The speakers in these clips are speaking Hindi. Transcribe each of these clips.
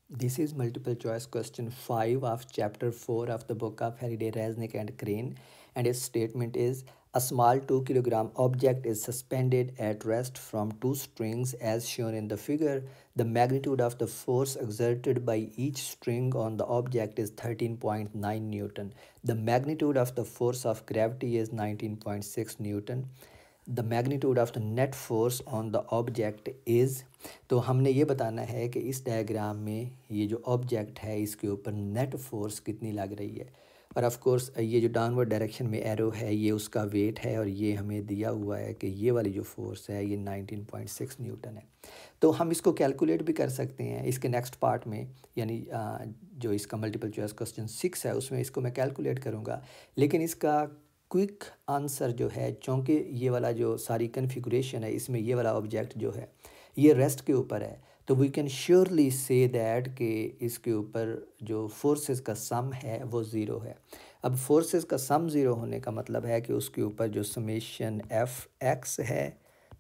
This is multiple choice question 5 of chapter 4 of the book of Faraday, Resnick and Crane, and its statement is a small 2 kilogram object is suspended at rest from two strings as shown in the figure. The magnitude of the force exerted by each string on the object is 13.9 Newton. The magnitude of the force of gravity is 19.6 Newton. The magnitude of the net force on the object is. तो हमने ये बताना है कि इस डायग्राम में ये जो ऑब्जेक्ट है इसके ऊपर नेट फोर्स कितनी लग रही है। और ऑफ कोर्स ये जो डाउनवर्ड डायरेक्शन में एरो है ये उसका वेट है, और ये हमें दिया हुआ है कि ये वाली जो फोर्स है ये 19.6 न्यूटन है। तो हम इसको कैलकुलेट भी कर सकते हैं इसके नेक्स्ट पार्ट में, यानी जो इसका मल्टीपल चॉइस क्वेश्चन 6 है उसमें इसको मैं कैलकुलेट करूँगा। लेकिन इसका क्विक आंसर जो है, चूँकि ये वाला जो सारी कन्फिगुरेशन है इसमें ये वाला ऑब्जेक्ट जो है ये रेस्ट के ऊपर है, तो we can surely say that कि इसके ऊपर जो फोर्सेस का सम है वो ज़ीरो है। अब फोर्सेस का सम ज़ीरो होने का मतलब है कि उसके ऊपर जो समेशन एफ एक्स है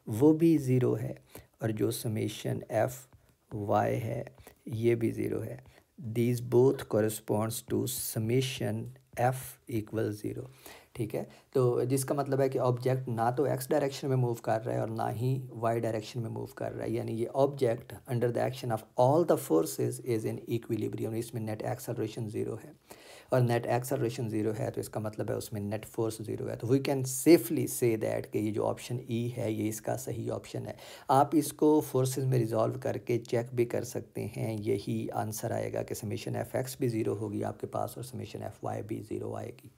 वो भी ज़ीरो है, और जो समेशन एफ वाई है ये भी ज़ीरो है। These both corresponds to summation F equal zero. ठीक है, तो जिसका मतलब है कि ऑब्जेक्ट ना तो एक्स डायरेक्शन में मूव कर रहा है और ना ही वाई डायरेक्शन में मूव कर रहा है, यानी ये object under the action of all the forces is in equilibrium. इसमें नेट एक्सेलरेशन ज़ीरो है, और नेट एक्सेलरेशन ज़ीरो है तो इसका मतलब है उसमें नेट फोर्स ज़ीरो है। तो we can safely say that कि ये जो ऑप्शन ई है ये इसका सही ऑप्शन है। आप इसको फोर्सेस में रिजॉल्व करके चेक भी कर सकते हैं, यही आंसर आएगा कि समेशन एफ एक्स भी ज़ीरो होगी आपके पास और समेशन एफ वाई भी ज़ीरो आएगी।